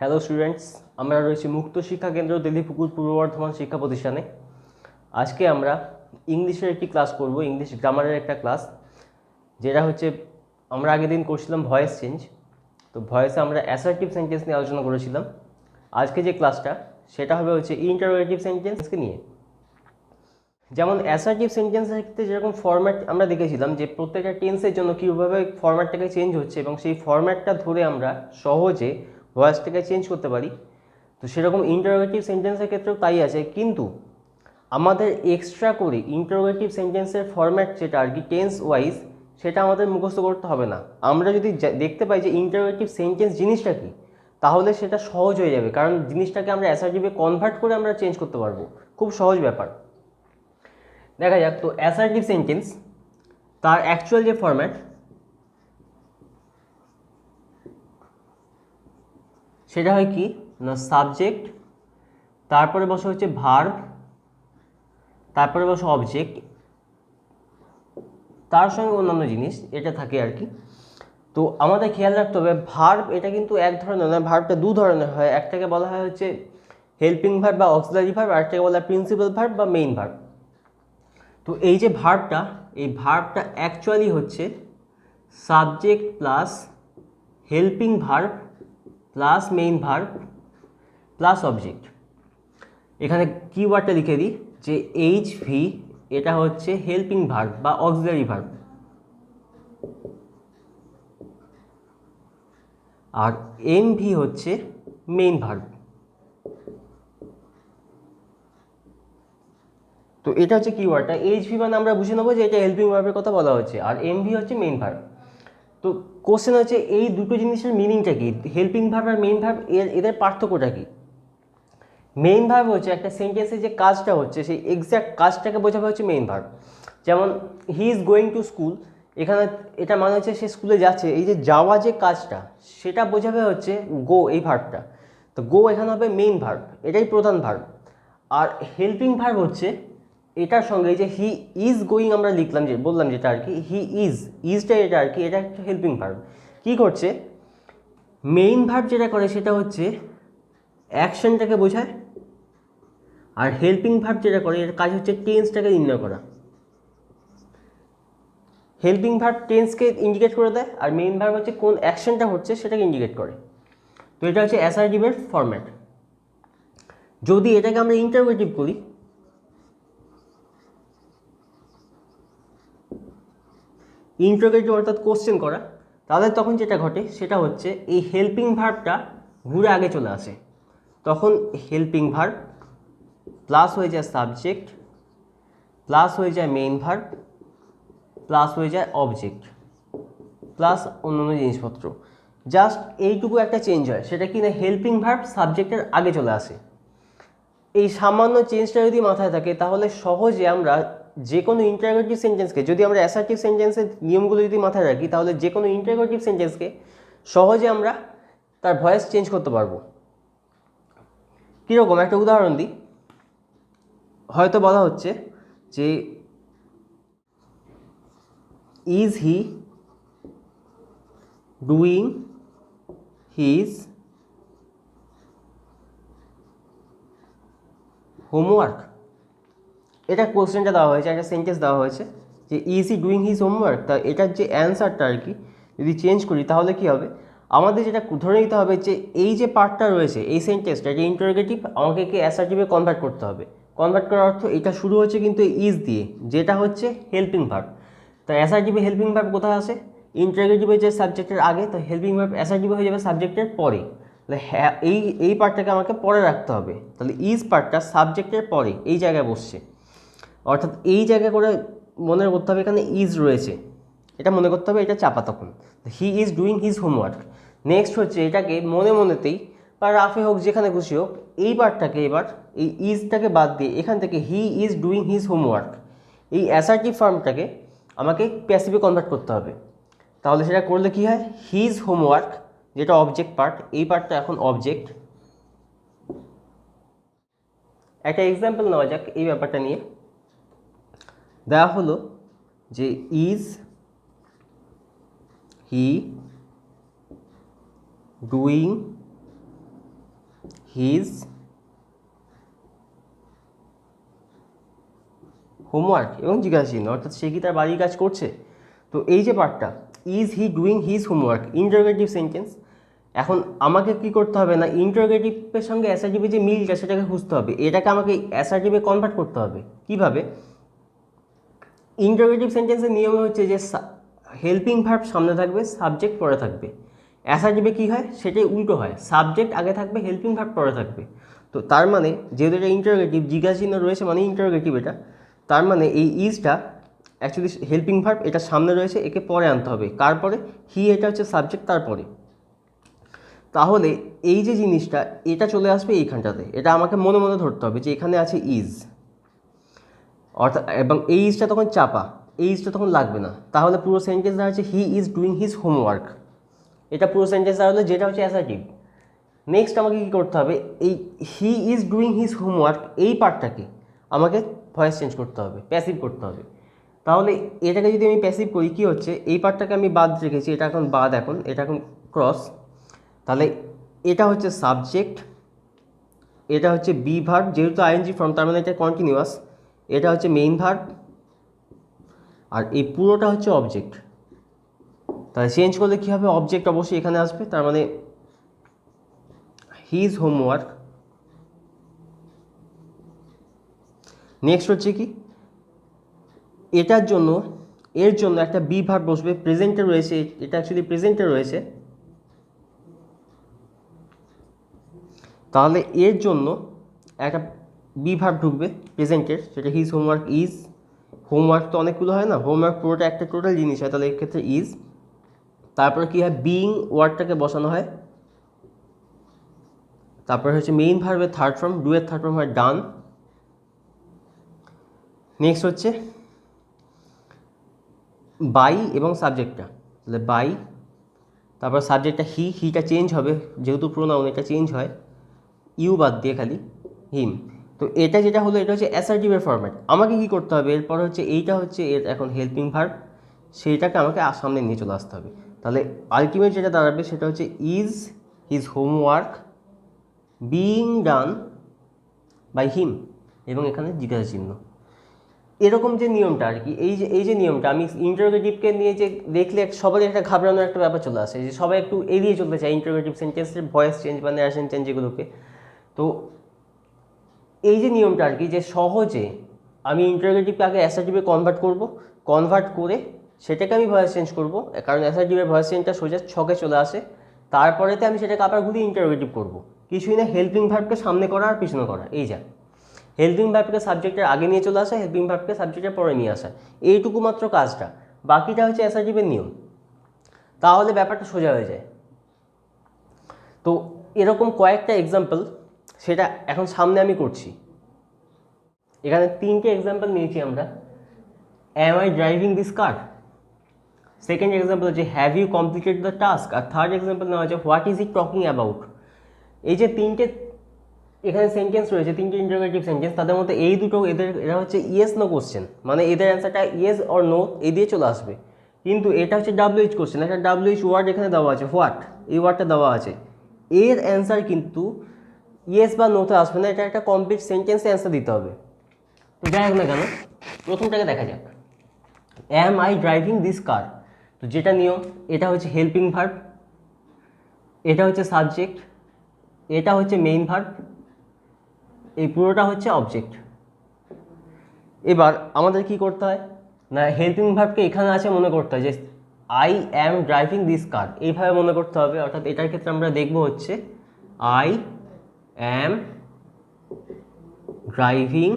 Hello students, আমরা রয়েছি মুক্ত শিক্ষা কেন্দ্র তেলিপুকুর পূর্ব বর্ধমান শিক্ষা প্রতিষ্ঠানে। আজকে আমরা ইংলিশের একটি ক্লাস করব, ইংলিশ গ্রামারের একটা ক্লাস, যেটা হচ্ছে আমরা আগের দিন করছিলাম ভয়েস চেঞ্জ। তো ভয়েসে আমরা অ্যাসার্টিভ সেন্টেন্স নিয়ে আলোচনা করেছিলাম। আজকে যে ক্লাসটা সেটা হবে হচ্ছে ইন্টারোগেটিভ সেন্টেন্সকে নিয়ে। যেমন অ্যাসার্টিভ সেন্টেন্সের ক্ষেত্রে যেরকম ফরম্যাট আমরা দেখেছিলাম যে প্রত্যেকটা টেন্সের জন্য কীভাবে ফরম্যাটটাকে চেঞ্জ হচ্ছে এবং সেই ফরম্যাটটা ধরে আমরা সহজে ভয়েসটাকে চেঞ্জ করতে পারি। তো সেরকম ইন্টারোগেটিভ সেন্টেন্সের ক্ষেত্রেও তাই আছে, কিন্তু আমাদের এক্সট্রা করে ইন্টারোগেটিভ সেন্টেন্সের ফরম্যাট যেটা আর কি টেন্স ওয়াইজ, সেটা আমাদের মুখস্থ করতে হবে না। আমরা যদি দেখতে পাই যে ইন্টারোগেটিভ সেন্টেন্স জিনিসটা কী, তাহলে সেটা সহজ হয়ে যাবে, কারণ জিনিসটাকে আমরা অ্যাসার্টিভে কনভার্ট করে আমরা চেঞ্জ করতে পারবো। খুব সহজ ব্যাপার। দেখা যাক, তো অ্যাসার্টিভ সেন্টেন্স তার অ্যাকচুয়াল যে ফরম্যাট সেটা হয় কি না, সাবজেক্ট, তারপরে বসে হচ্ছে ভার্ব, তারপরে বসে অবজেক্ট, তার সঙ্গে অন্যান্য জিনিস এটা থাকে আর কি। তো আমাদের খেয়াল রাখতে হবে ভার্ব এটা কিন্তু এক ধরনের নয়, ভার্বটা দু ধরনের হয়। একটাকে বলা হয় হচ্ছে হেল্পিং ভার্ব বা অক্সিলারি ভার্ব, আর একটাকে বলা হয় প্রিন্সিপাল ভার্ব বা মেইন ভার্ব। তো এই যে ভার্বটা, এই ভার্বটা অ্যাকচুয়ালি হচ্ছে subject plus helping verb plus main verb plus object. এখানে কিওয়ার্ডটা লিখে দিই যে এইচভি এটা হচ্ছে হেল্পিং ভার্ব বা অক্সিলারি ভার্ব, আর এমভি হচ্ছে মেইন ভার্ব। তো এটা হচ্ছে কিওয়ার্ডটা। এইচভি মানে আমরা বুঝে নেবো যে এটা হেল্পিং ভার্বের কথা বলা হচ্ছে, আর এমভি হচ্ছে মেইন ভার্ব। তো কোশ্চেন হচ্ছে এই দুটো জিনিসের মিনিংটা কি, হেল্পিং ভার্ব আর মেইন ভার্ব এদের পার্থক্যটা কি। মেইন ভার্ব হচ্ছে একটা সেন্টেন্সে যে কাজটা হচ্ছে সেই এক্স্যাক্ট কাজটাকে বোঝাবে হচ্ছে মেইন ভার্ব। যেমন he is going to school, এখানে এটা মানে হচ্ছে সে স্কুলে যাচ্ছে, এই যে যাওয়া যে কাজটা সেটা বোঝাবে হচ্ছে গো এই ভার্বটা। তো গো এখানে হবে মেইন ভার্ব, এটাই প্রধান ভার্ব। আর হেল্পিং ভার্ব হচ্ছে এটার সঙ্গে এই যে হি ইজ গোয়িং আমরা লিখলাম, যে বললাম যেটা আর কি হি ইজটা এটা আর কি, এটা একটা হেল্পিং ভার্ব। কী করছে মেইন ভার্ব যেটা করে সেটা হচ্ছে অ্যাকশনটাকে বোঝায়, আর হেল্পিং ভার্ব যেটা করে এর কাজ হচ্ছে টেন্সটাকে নির্ণয় করা। হেল্পিং ভার্ব টেন্সকে ইন্ডিকেট করে দেয়, আর মেইন ভার্ব হচ্ছে কোন অ্যাকশনটা হচ্ছে সেটাকে ইন্ডিকেট করে। তো এটা হচ্ছে অ্যাসার্টিভের ফরম্যাট। যদি এটাকে আমরা ইন্টারোগেটিভ করি, ইন্টারোগেটিভ অর্থাৎ কোশ্চেন করা, তাহলে তখন যেটা ঘটে সেটা হচ্ছে এই হেল্পিং ভার্বটা ঘুরে আগে চলে আসে। তখন হেল্পিং ভার্ব প্লাস হয়ে যায় সাবজেক্ট প্লাস হয়ে যায় মেইন ভার্ব প্লাস হয়ে যায় অবজেক্ট প্লাস অন্যান্য জিনিসপত্র। জাস্ট এইটুকু একটা চেঞ্জ হয়, সেটা কি না হেল্পিং ভার্ব সাবজেক্টের আগে চলে আসে। এই সামান্য চেঞ্জটা যদি মাথায় থাকে তাহলে সহজে আমরা যে কোনো ইন্টারোগেটিভ সেন্টেন্সকে, যদি আমরা অ্যাসার্টিভ সেন্টেন্সের নিয়মগুলো যদি মাথায় রাখি, তাহলে যে কোনো ইন্টারোগেটিভ সেন্টেন্সকে সহজে আমরা তার ভয়েস চেঞ্জ করতে পারবো। কীরকম একটা উদাহরণ দিই। হয়তো বলা হচ্ছে যে is he doing his homework, এটা কোশ্চেনটা দেওয়া হয়েছে, একটা সেন্টেন্স দেওয়া হয়েছে যে is he doing his homework. তা এটার যে অ্যান্সারটা আর কি যদি চেঞ্জ করি তাহলে কি হবে, আমাদের যেটা ধরে নিতে হবে যে এই যে পার্টটা রয়েছে এই সেন্টেন্সটা, এটা ইন্টারোগেটিভ, আমাকে কি অ্যাসার্টিভে কনভার্ট করতে হবে। কনভার্ট করার অর্থ এটা শুরু হচ্ছে কিন্তু ইজ দিয়ে, যেটা হচ্ছে হেল্পিং ভার্ব। তো অ্যাসার্টিভে হেল্পিং ভার্ব কোথায় আসে, ইন্টারোগেটিভে যে সাবজেক্টের আগে, তো হেল্পিং ভার্ব অ্যাসার্টিভে হয়ে যাবে সাবজেক্টের পরে। তাহলে হ্যাঁ এই পার্টটাকে আমাকে পরে রাখতে হবে, তাহলে ইজ পার্টটা সাবজেক্টের পরে এই জায়গায় বসছে। অর্থাৎ এই জায়গা করে মনে করতে হবে এখানে ইজ রয়েছে, এটা মনে করতে হবে, এটা চাপা তখন। He is doing his homework. Next হচ্ছে এটাকে মনে মনেতেই বা রাফে হোক যেখানে খুশি হোক, এই পার্টটাকে এবার এই ইজটাকে বাদ দিয়ে এখান থেকে he is doing his homework, এই অ্যাসার্টিভ ফর্মটাকে আমাকে প্যাসিভে কনভার্ট করতে হবে। তাহলে সেটা করলে কি হয়, হিজ হোমওয়ার্ক যেটা অবজেক্ট পার্ট, এই পার্টটা এখন অবজেক্ট। একটা এক্সাম্পল নেওয়া যাক এই ব্যাপারটা নিয়ে। দেওয়া হলো যে is he doing his homework এবং জিজ্ঞাসা চিহ্ন, অর্থাৎ সে কি তার বাড়ির কাজ করছে। তো এই যে পার্টটা, is he doing his homework, interrogative sentence. এখন আমাকে কি করতে হবে না, ইন্টারোগেটিভের সঙ্গে অ্যাসার্টিভের যে মিলটা সেটাকে খুঁজতে হবে, এটাকে আমাকে অ্যাসার্টিভে কনভার্ট করতে হবে। কিভাবে? ইন্টারোগেটিভ সেন্টেন্সের নিয়ম হচ্ছে যে হেল্পিং ভার্ব সামনে থাকবে, সাবজেক্ট পরে থাকবে। অ্যাসার্টিভে কী হয়, সেটাই উল্টো হয়, সাবজেক্ট আগে থাকবে, হেল্পিং ভার্ব পরে থাকবে। তো তার মানে যেহেতু এটা ইন্টারোগেটিভ, জিজ্ঞাসা চিহ্ন রয়েছে মানে ইন্টারোগেটিভ এটা, তার মানে এই ইজটা অ্যাকচুয়ালি হেল্পিং ভার্ব, এটা সামনে রয়েছে, একে পরে আনতে হবে। কার পরে? হি, এটা হচ্ছে সাবজেক্ট, তারপরে। তাহলে এই যে জিনিসটা, এটা চলে আসবে এইখানটাতে, এটা আমাকে মনে মনে ধরতে হবে যে এখানে আছে ইজ, অর্থাৎ এবং এই ইজটা তখন চাপা, এই ইজটা তখন লাগবে না। তাহলে পুরো সেন্টেন্স দাঁড়াচ্ছে he is doing his homework, এটা পুরো সেন্টেন্স দাঁড়ালো, যেটা হচ্ছে অ্যাসার্টিভ। নেক্সট আমাকে কী করতে হবে, এই he is doing his homework এই পার্টটাকে আমাকে ভয়েস চেঞ্জ করতে হবে, প্যাসিভ করতে হবে। তাহলে এটাকে যদি আমি প্যাসিভ করি, কী হচ্ছে, এই পার্টটাকে আমি বাদ রেখেছি, এটা এখন বাদ, এখন এটা এখন ক্রস। তাহলে এটা হচ্ছে সাবজেক্ট, এটা হচ্ছে বি ভার্ব, যেহেতু আইএনজি ফর্ম তার মানে এটা কন্টিনিউয়াস, এটা হচ্ছে মেইন ভার্ব, আর এই পুরোটা হচ্ছে অবজেক্ট। তাহলে চেঞ্জ করলে কী হবে, অবজেক্ট অবশ্যই এখানে আসবে, তার মানে হিজ হোমওয়ার্ক। নেক্সট হচ্ছে কি, এটার জন্য, এর জন্য একটা বি ভার্ব বসবে, প্রেজেন্টে রয়েছে, এটা অ্যাকচুয়ালি প্রেজেন্টে রয়েছে, তাহলে এর জন্য একটা বি ভার্ব ঢুকবে প্রেজেন্টের, সেটা হিজ হোমওয়ার্ক ইজ। হোমওয়ার্ক তো অনেকগুলো হয় না, হোমওয়ার্ক পুরোটা একটা টোটাল জিনিস হয়, তাহলে এক্ষেত্রে ইজ। তারপরে কী হয়, বিইং ওয়ার্ডটাকে বসানো হয়, তারপরে হচ্ছে মেইন ভার্বের থার্ড ফর্ম, ডু এর থার্ড ফর্ম হয় ডান। নেক্সট হচ্ছে বাই এবং সাবজেক্টটা, তাহলে বাই, তারপর সাবজেক্টটা হি, হিটা চেঞ্জ হবে, যেহেতু প্রোনাউন এটা চেঞ্জ হয়, ইউ বাদ দিয়ে খালি হিম। তো এটা যেটা হলো, এটা হচ্ছে অ্যাসার্টিভের ফরম্যাট। আমাকে কী করতে হবে, এরপর হচ্ছে এইটা হচ্ছে এর এখন হেল্পিং ভার্ব, সেইটাকে আমাকে সামনে নিয়ে চলে আসতে হবে। তাহলে আলটিমেট যেটা দাঁড়াবে সেটা হচ্ছে is his homework being done by him, এবং এখানে জিজ্ঞাসা চিহ্ন। এরকম যে নিয়মটা আর কি, এই যে নিয়মটা, আমি ইন্টারোগেটিভকে নিয়ে যে দেখলে সবারই একটা ঘাবড়ানোর একটা ব্যাপার চলে আসে, যে সবাই একটু এড়িয়ে চলতে চায় ইন্টারোগেটিভ সেন্টেন্সের ভয়েস চেঞ্জ বা ন্যারেশন চেঞ্জ এগুলোকে। তো এই যে নিয়মটা আর কি, যে সহজে আমি ইন্টারোগেটিভকে আগে অ্যাসার্টিভে কনভার্ট করে সেটাকে আমি ভয়েস চেঞ্জ করব, কারণ অ্যাসার্টিভের ভয়েস চেঞ্জটা সোজা ছকে চলে আসে, তারপরেতে আমি সেটাকে আবার ঘুরিয়ে ইন্টারোগেটিভ করব। কিছুই না, হেল্পিং ভার্বকে সামনে করা আর পিছনে করা, এই যা হেল্পিং ভার্বকে সাবজেক্টের আগে নিয়ে চলে আসা, হেল্পিং ভার্বকে সাবজেক্টের পরে নিয়ে আসা, এইটুকু মাত্র কাজটা, বাকিটা হচ্ছে অ্যাসার্টিভের নিয়ম। তাহলে ব্যাপারটা সোজা হয়ে যায়। তো এরকম কয়েকটা এক্সাম্পল সেটা এখন সামনে আমি করছি। এখানে 3টে এক্সাম্পল নিয়েছি আমরা। Am I driving this car, second example হচ্ছে have you completed the task, আর থার্ড এক্সাম্পল নেওয়া হচ্ছে what is he talking about. এই যে 3টে এখানে সেন্টেন্স রয়েছে, 3টে ইন্টারোগেটিভ সেন্টেন্স, তাদের মধ্যে এই দুটো এরা হচ্ছে ইয়েস নো কোশ্চেন, মানে এদের অ্যান্সারটা ইয়েস অর নো এই দিয়ে চলে আসবে। কিন্তু এটা হচ্ছে ডাব্লিউএইচ কোশ্চেন, একটা ডাব্লিউএইচ ওয়ার্ড এখানে দেওয়া আছে, হোয়াট, এই ওয়ার্ডটা দেওয়া আছে, এর অ্যান্সার কিন্তু ইয়েস বা নোতে আসবে না, এটা একটা কমপ্লিট সেন্টেন্সে অ্যান্সার দিতে হবে। তো যাই হোক না কেন, প্রথমটাকে দেখা যাক, অ্যাম আই ড্রাইভিং দিস কার। তো যেটা নিয়ম, এটা হচ্ছে হেল্পিং ভার্ব, এটা হচ্ছে সাবজেক্ট, এটা হচ্ছে মেইন ভার্ব, এই পুরোটা হচ্ছে অবজেক্ট। এবার আমাদের কি করতে হয় না, হেল্পিং ভার্বকে এখানে আছে মনে করতে হয়, যে আই অ্যাম ড্রাইভিং দিস কার, এইভাবে মনে করতে হবে। অর্থাৎ এটার ক্ষেত্রে আমরা দেখব হচ্ছে আই অ্যাম ড্রাইভিং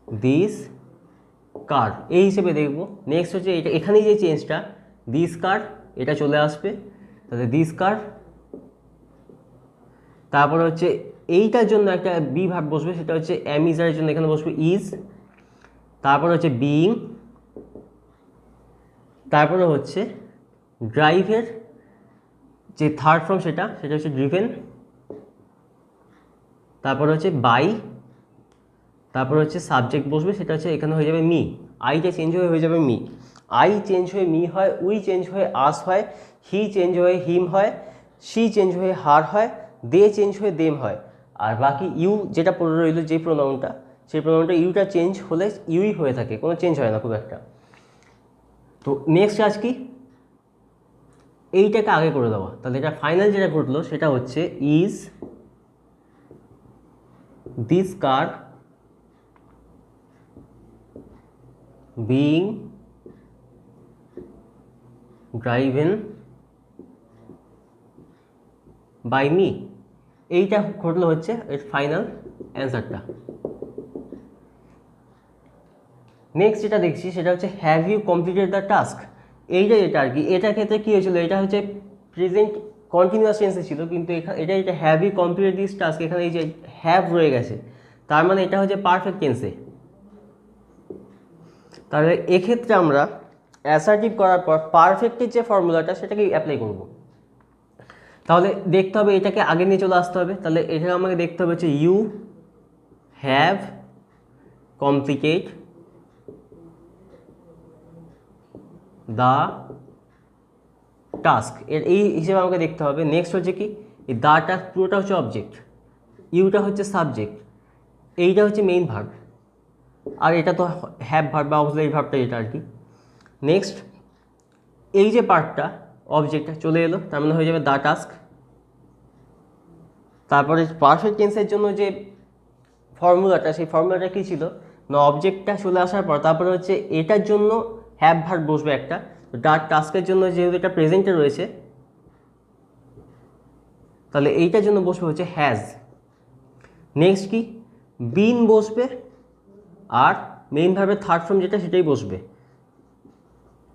দিস কার, এই হিসেবে দেখব। নেক্সট হচ্ছে এটা, এখানেই যে চেঞ্জটা, দিস কার এটা চলে আসবে, তাহলে দিস কার। তারপর হচ্ছে এইটার জন্য একটা বি ভার্ব বসবে, সেটা হচ্ছে অ্যাম ইজারের জন্য এখানে বসবে ইজ। তারপর হচ্ছে বিইং, তারপরে হচ্ছে ড্রাইভের যে থার্ড ফর্ম সেটা হচ্ছে ড্রিভেন। তারপর হচ্ছে বাই, তারপর হচ্ছে সাবজেক্ট বসবে, সেটা হচ্ছে এখানে হয়ে যাবে মি, আইটা চেঞ্জ হয়ে যাবে মি, আই চেঞ্জ হয়ে মি হয়, উই চেঞ্জ হয়ে আস হয়, হি চেঞ্জ হয়ে হিম হয়, শি চেঞ্জ হয়ে হার হয়, দে চেঞ্জ হয়ে দেম হয়, আর বাকি ইউ যেটা পড়ে রইল যে প্রোনাউনটা, সেই প্রোনাউনটা ইউটা চেঞ্জ হলে ইউই হয়ে থাকে, কোনো চেঞ্জ হয় না খুব একটা। তো নেক্সট কাজ কি, এইটাকে আগে করে দেওয়া। তাহলে এটা ফাইনাল যেটা ঘটলো সেটা হচ্ছে is this car being driven by me, এইটা ঘটলো হচ্ছে এর ফাইনাল অ্যান্সারটা। নেক্সট যেটা দেখছি সেটা হচ্ছে have you completed the task. এইটা যেটা আর কি, এটার ক্ষেত্রে কী হয়েছিল, এটা হচ্ছে প্রেজেন্ট কন্টিনিউয়াস টেন্সে ছিল, কিন্তু এখানে এটা have you completed this task, এখানে এই যে হ্যাভ রয়ে গেছে, তার মানে এটা হচ্ছে পারফেক্ট টেন্সে। তাহলে এক্ষেত্রে আমরা অ্যাসার্টিভ করার পর পারফেক্টের যে ফর্মুলাটা সেটাকে অ্যাপ্লাই করব। তাহলে দেখতে হবে এটাকে আগে নিয়ে চলে আসতে হবে। তাহলে এটা আমাকে দেখতে হবে হচ্ছে you have completed the task, এর এই হিসেবে আমাকে দেখতে হবে। নেক্সট হচ্ছে কি, এই দ্য টাস্ক পুরোটা হচ্ছে অবজেক্ট, ইউটা হচ্ছে সাবজেক্ট, এইটা হচ্ছে মেইন ভার্ব, আর এটা তো হ্যাভ ভার্ব বা অক্সিলারি ভার্বটা এটা আর কি। নেক্সট এই যে পার্টটা অবজেক্টটা চলে এলো, তার মানে হয়ে যাবে দ্য টাস্ক। তারপরে পারফেক্ট টেন্সের জন্য যে ফর্মুলাটা, সেই ফর্মুলাটা কী ছিল না, অবজেক্টটা চলে আসার পর তারপরে হচ্ছে এটার জন্য হ্যাভ ভার্ব বসবে একটা, দ্য টাস্কের জন্য যেহেতু এটা প্রেজেন্টে রয়েছে তাহলে এইটার জন্য বসবে হচ্ছে হ্যাজ। নেক্সট কি, বিন বসবে, আর মেইন ভার্বের থার্ড ফর্ম যেটা সেটাই বসবে।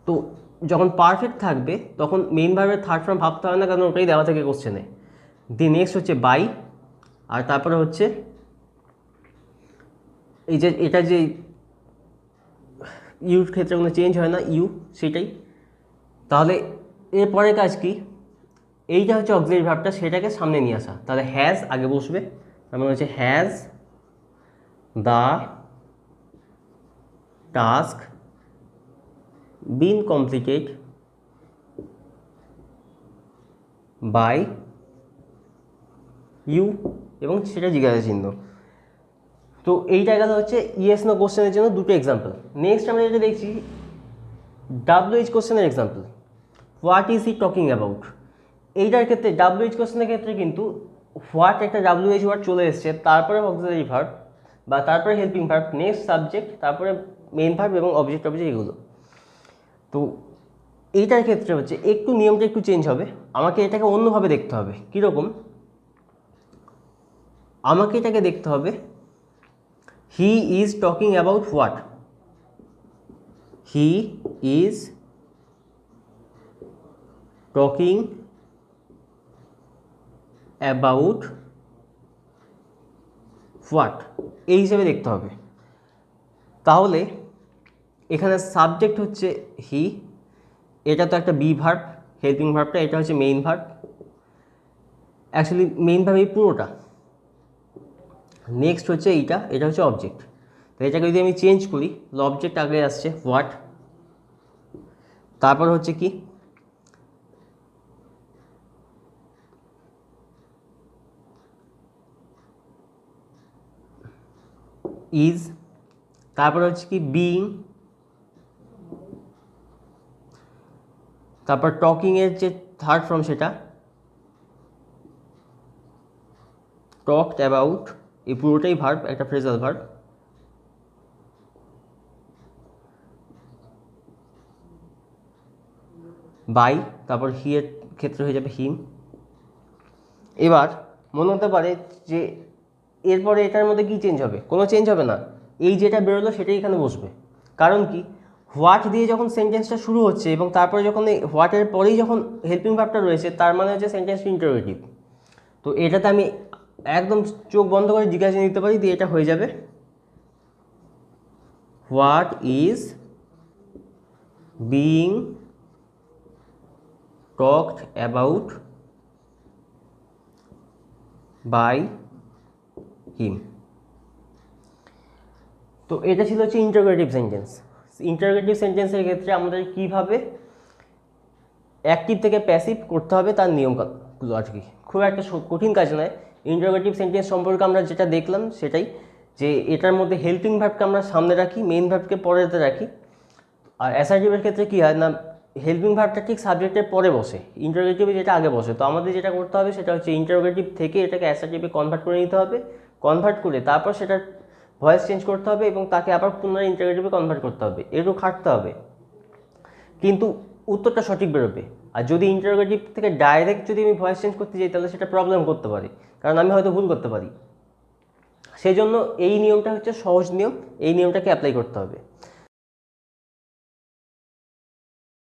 তো যখন পারফেক্ট থাকবে তখন মেইন ভার্বের থার্ড ফর্ম ভাবতে হয় না, কারণ ওটাই দেওয়া থাকে কোশ্চেনে। নেক্সট হচ্ছে বাই, আর তারপরে হচ্ছে এই যে এটা যে ইউর ক্ষেত্রে কোনো চেঞ্জ হয় না, ইউ সেটাই। তাহলে এরপরে কাজ কি, এইটা হচ্ছে অক্সিলারি ভার্বটা, সেটাকে সামনে নিয়ে আসা। তাহলে হ্যাজ আগে বসবে, তার মানে হচ্ছে has the task been completed by you, এবং সেটা জিজ্ঞাসা চিহ্ন। তো এইটা গেল হচ্ছে ইয়েস নো কোশ্চেনের জন্য দুটো এক্সাম্পল। নেক্সট আমরা যেটা দেখছি WH কোশ্চেনের example, what is he talking about. এইটার ক্ষেত্রে WH কোশ্চেনের ক্ষেত্রে কিন্তু হোয়াট একটা WH ওয়ার্ড চলে এসছে, তারপরে অক্সিলারি ভার্ব বা তারপরে হেল্পিং ভার্ব, নেক্সট সাবজেক্ট, তারপরে মেইন ভার্ব এবং অবজেক্ট এগুলো। তো এইটার ক্ষেত্রে হচ্ছে একটু নিয়মটা একটু চেঞ্জ হবে, আমাকে এটাকে অন্যভাবে দেখতে হবে। কীরকম, আমাকে এটাকে দেখতে হবে he is talking about what, he is talking about what, এই হিসেবে দেখতে হবে। তাহলে এখানে সাবজেক্ট হচ্ছে হি, এটা তো একটা বি ভার্ব, হেল্পিং ভার্বটা এটা হচ্ছে main verb, actually main verb এই পুরোটা। নেক্সট হচ্ছে এইটা, এটা হচ্ছে অবজেক্ট। তো এটাকে যদি আমি চেঞ্জ করি, অবজেক্ট আগে আসছে হোয়াট, তারপর হচ্ছে কি ইজ, তারপর হচ্ছে কি বিইং, তারপর টকিংয়ের যে থার্ড ফর্ম সেটা টকড অ্যাবাউট, এই পুরোটাই ভার্ব, একটা ফ্রেজাল ভার্ব। বাই, তারপর হি এর ক্ষেত্রে হয়ে যাবে হিম। এবার মনে হতে পারে যে এরপরে এটার মধ্যে কি চেঞ্জ হবে, কোনো চেঞ্জ হবে না, এই যেটা বেরোলো সেটাই এখানে বসবে। কারণ কি, হোয়াট দিয়ে যখন সেন্টেন্সটা শুরু হচ্ছে এবং তারপরে যখন এই হোয়াটের পরেই যখন হেল্পিং ভার্বটা রয়েছে, তার মানে হচ্ছে সেন্টেন্সটা ইন্টারোগেটিভ। তো এটাতে আমি একদম চোখ বন্ধ করে জিজ্ঞাসা নিতে পারি, দিয়ে এটা হয়ে যাবে what is being talked about by him. তো এটা ছিল হচ্ছে ইন্টারোগেটিভ সেন্টেন্স। ইন্টারোগেটিভ সেন্টেন্সের ক্ষেত্রে আমাদের কীভাবে অ্যাক্টিভ থেকে প্যাসিভ করতে হবে তার নিয়ম ভার্বগুলো আর কি, খুব একটা কঠিন কাজ নয়। ইন্টারোগেটিভ সেন্টেন্স সম্পর্কে আমরা যেটা দেখলাম সেটাই, যে এটার মধ্যে হেল্পিং ভার্বকে আমরা সামনে রাখি, মেইন ভার্বকে পরেতে রাখি। আর অ্যাসার্টিভের ক্ষেত্রে কী হয় না, হেল্পিং ভার্বটা ঠিক সাবজেক্টের পরে বসে, ইন্টারোগেটিভে যেটা আগে বসে। তো আমাদের যেটা করতে হবে সেটা হচ্ছে ইন্টারোগেটিভ থেকে এটাকে অ্যাসার্টিভে কনভার্ট করে নিতে হবে, কনভার্ট করে তারপর সেটার ভয়েস চেঞ্জ করতে হবে এবং তাকে আবার পুনরায় ইন্টারোগেটিভে কনভার্ট করতে হবে, একটু খাটতে হবে, কিন্তু উত্তরটা সঠিক বেরোবে। আর যদি ইন্টারোগেটিভ থেকে ডাইরেক্ট যদি আমি ভয়েস চেঞ্জ করতে যাই তাহলে সেটা প্রবলেম করতে পারে, কারণ আমি হয়তো ভুল করতে পারি। সেই জন্য এই নিয়মটা হচ্ছে সহজ নিয়ম, এই নিয়মটাকে অ্যাপ্লাই করতে হবে।